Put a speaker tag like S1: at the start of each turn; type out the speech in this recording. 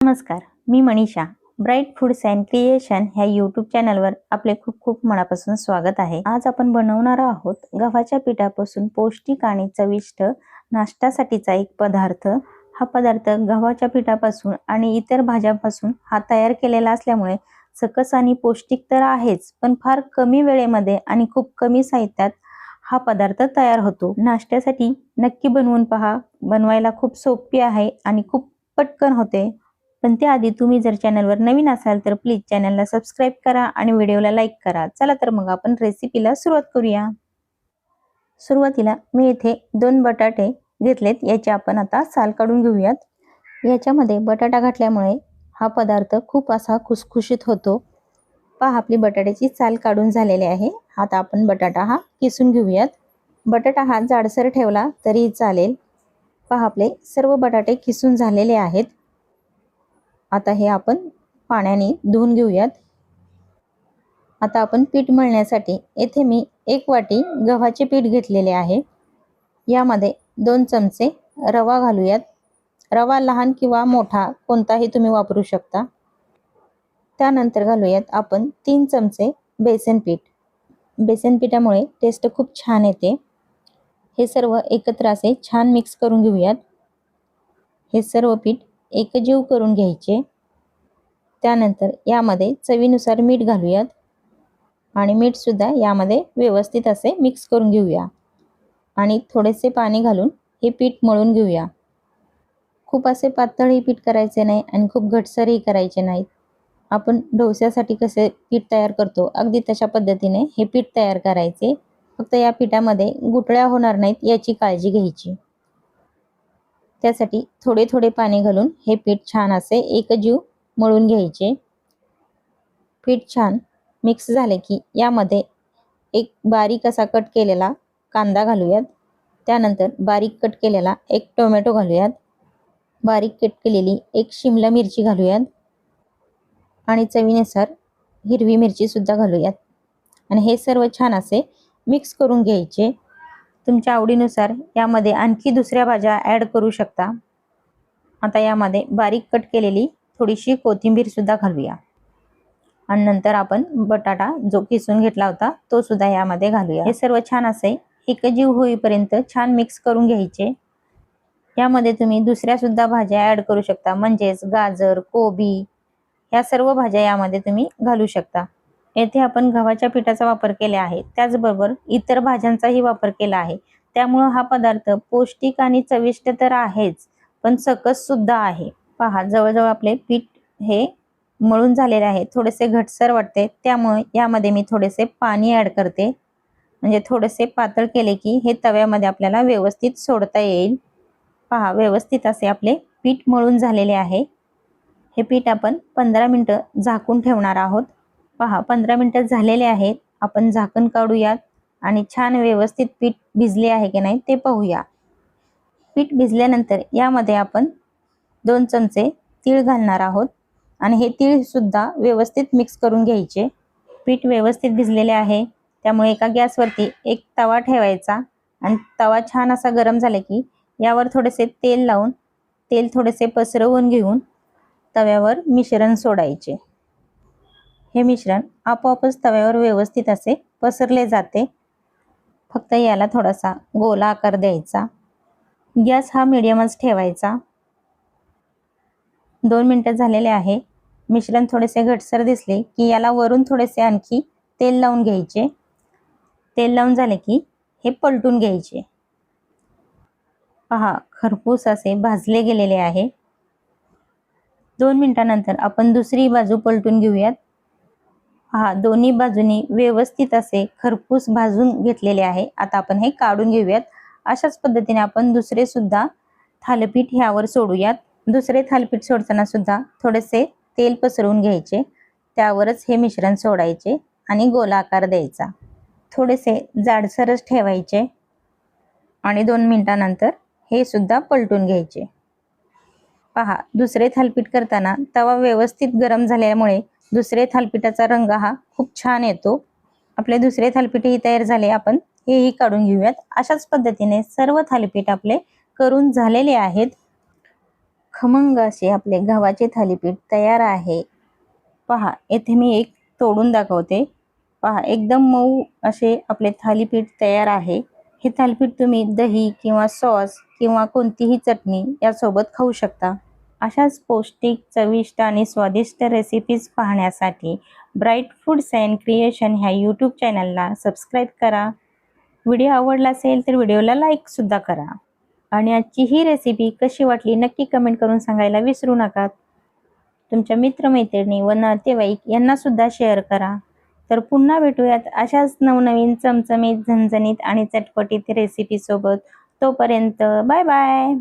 S1: नमस्कार, मी मनीषा. ब्राईट फूड्स अँड क्रिएशन ह्या यूट्यूब चॅनलवर आपले खूप खूप मनापासून स्वागत आहे. आज आपण बनवणार आहोत गव्हाच्या पिठापासून पौष्टिक आणि चविष्ट नाश्त्यासाठीचा एक पदार्थ. हा पदार्थ गव्हाच्या पिठापासून आणि इतर भाज्यांपासून हा तयार केलेला असल्यामुळे सकस आणि पौष्टिक तर आहेच, पण फार कमी वेळेमध्ये आणि खूप कमी साहित्यात हा पदार्थ तयार होतो. नाश्त्यासाठी नक्की बनवून पहा. बनवायला खूप सोपी आहे आणि खूप पटकन होते. पण त्याआधी तुम्ही जर चॅनलवर नवीन असाल तर प्लीज चॅनलला सबस्क्राईब करा आणि व्हिडिओला लाईक करा. चला तर मग आपण रेसिपीला सुरुवात करूया. सुरुवातीला मी इथे 2 बटाटे घेतलेत. याचे आपण आता साल काढून घेऊयात. याच्यामध्ये बटाटा घातल्यामुळे हा पदार्थ खूप असा खुसखुशीत होतो. पहा, आपली बटाट्याची साल काढून झालेली आहे. आता आपण बटाटा हा किसून घेऊयात. बटाटा हा जाडसर ठेवला तरी चालेल. पहा, आपले सर्व बटाटे किसून झालेले आहेत. आता हे आपण पाण्याने धुवून घेऊयात. आता आपण पीठ मळण्यासाठी येथे मी 1 वाटी गव्हाचे पीठ घेतलेले आहे. यामध्ये 2 चमचे रवा घालूयात. रवा लहान किंवा मोठा कोणताही तुम्ही वापरू शकता. त्यानंतर घालूयात आपण 3 चमचे बेसन पीठ. बेसन पिठामुळे टेस्ट खूप छान येते. हे सर्व एकत्र असे छान मिक्स करून घेऊयात. हे सर्व पीठ एकजीव करून घ्यायचे. त्यानंतर यामध्ये चवीनुसार मीठ घालूयात आणि मीठ सुद्धा यामध्ये व्यवस्थित असे मिक्स करून घेऊया आणि थोडेसे पाणी घालून हे पीठ मळून घेऊया. खूप असे पातळही पीठ करायचे नाही आणि खूप घटसरही करायचे नाही. आपण डोस्यासाठी कसे पीठ तयार करतो अगदी तशा पद्धतीने हे पीठ तयार करायचे. फक्त या पिठामध्ये गुठळ्या होणार नाहीत याची काळजी घ्यायची. त्यासाठी थोडे थोडे पाणी घालून हे पीठ छान असे एकजीव मळून घ्यायचे. पीठ छान मिक्स झाले की यामध्ये एक बारीक असा कट केलेला कांदा घालूयात. त्यानंतर बारीक कट केलेला एक टोमॅटो घालूयात. बारीक कट केलेली एक शिमला मिरची घालूयात आणि चवीनुसार हिरवी मिरची सुद्धा घालूयात आणि हे सर्व छान असे मिक्स करून घ्यायचे. तुमच्या आवडीनुसार यामध्ये आणखी दुसऱ्या भाज्या ॲड करू शकता. आता यामध्ये बारीक कट केलेली थोडीशी कोथिंबीर सुद्धा घालूया आणि नंतर आपण बटाटा जो किसून घेतला होता तो सुद्धा यामध्ये घालूया. हे सर्व छान असे एकजीव होईपर्यंत छान मिक्स करून घ्यायचे. यामध्ये तुम्ही दुसऱ्या सुद्धा भाज्या ॲड करू शकता, म्हणजेच गाजर, कोबी या सर्व भाज्या यामध्ये तुम्ही घालू शकता. येथे आपण गव्हाच्या पिठाचा वापर केला आहे, त्याचबरोबर इतर भाज्यांचाही वापर केला आहे. त्यामुळे हा पदार्थ पौष्टिक आणि चविष्ट तर आहेच, पण सकस सुद्धा आहे. पहा, जवळजवळ आपले पीठ हे मळून झालेले आहे. थोडेसे घटसर वाटते, त्यामुळे यामध्ये मी थोडेसे पाणी ॲड करते. म्हणजे थोडेसे पातळ केले की हे तव्यामध्ये आपल्याला व्यवस्थित सोडता येईल. पहा, व्यवस्थित असे आपले पीठ मळून झालेले आहे. हे पीठ आपण 15 मिनिटं झाकून ठेवणार आहोत. पहा, 15 मिनिटं झालेले आहेत. आपण झाकण काढूयात आणि छान व्यवस्थित पीठ भिजले आहे की नाही ते पाहूया. पीठ भिजल्यानंतर यामध्ये आपण 2 चमचे तीळ घालणार आहोत आणि हे तीळ सुद्धा व्यवस्थित मिक्स करून घ्यायचे. पीठ व्यवस्थित भिजलेले आहे, त्यामुळे एका गॅसवरती एक तवा ठेवायचा आणि तवा छान असा गरम झाला की यावर थोडेसे तेल लावून तेल थोडेसे पसरवून घेऊन तव्यावर मिश्रण सोडायचे. हे मिश्रण आपोआपच तव्यावर व्यवस्थित असे पसरले जाते. फक्त याला थोडासा गोल आकार द्यायचा. गॅस हा मिडियमच ठेवायचा. 2 मिनिटं झालेले आहे. मिश्रण थोडेसे घटसर दिसले की याला वरून थोडेसे आणखी तेल लावून घ्यायचे. तेल लावून झाले की हे पलटून घ्यायचे. पहा, खरपूस असे भाजले गेलेले आहे. 2 मिनिटांनंतर आपण दुसरी बाजू पलटून घेऊयात. पहा, दोन्ही बाजूनी व्यवस्थित असे खरपूस भाजून घेतलेले आहे. आता आपण हे काढून घेऊयात. अशाच पद्धतीने आपण दुसरे सुद्धा थालीपीठ यावर सोडूयात. दुसरे थालीपीठ सोडताना सुद्धा थोडेसे तेल पसरवून घ्यायचे. त्यावरच हे मिश्रण सोडायचे आणि गोलाकार द्यायचा. थोडेसे जाडसरच ठेवायचे आणि 2 मिनिटांनंतर हे सुद्धा पलटून घ्यायचे. पहा, दुसरे थालीपीठ करताना तवा व्यवस्थित गरम झाल्यामुळे दुसरे थालीपीठाचा रंग हा खूप छान येतो. आपले दुसरे थालीपीठही तयार झाले. आपण हेही काढून घेऊयात. अशाच पद्धतीने सर्व थालीपीठ आपले करून झालेले आहेत. खमंग असे आपले गव्हाचे थालीपीठ तयार आहे। पहा, येथे मी एक तोडून दाखवते। पहा, एकदम मऊ असे आपले थालीपीठ तयार आहे। हे थालीपीठ तुम्ही दही किंवा सॉस किंवा कोणतीही चटणी यासोबत खाऊ शकता। अशाच पौष्टिक, चविष्ट आणि स्वादिष्ट रेसिपीज पाहण्यासाठी ब्राईट फूड्स अँड क्रिएशन ह्या यूट्यूब चॅनलला सबस्क्राईब करा। व्हिडिओ आवडला असेल तर व्हिडिओला लाईक सुद्धा करा आणि आजची ही रेसिपी कशी वाटली नक्की कमेंट करून सांगायला विसरू नका। तुमच्या मित्रमैत्रिणी व नातेवाईक यांना सुद्धा शेअर करा। तर पुन्हा भेटूयात अशाच नवनवीन चमचमीत, झणझणीत आणि चटपटीत रेसिपी सोबत। तोपर्यंत बाय बाय।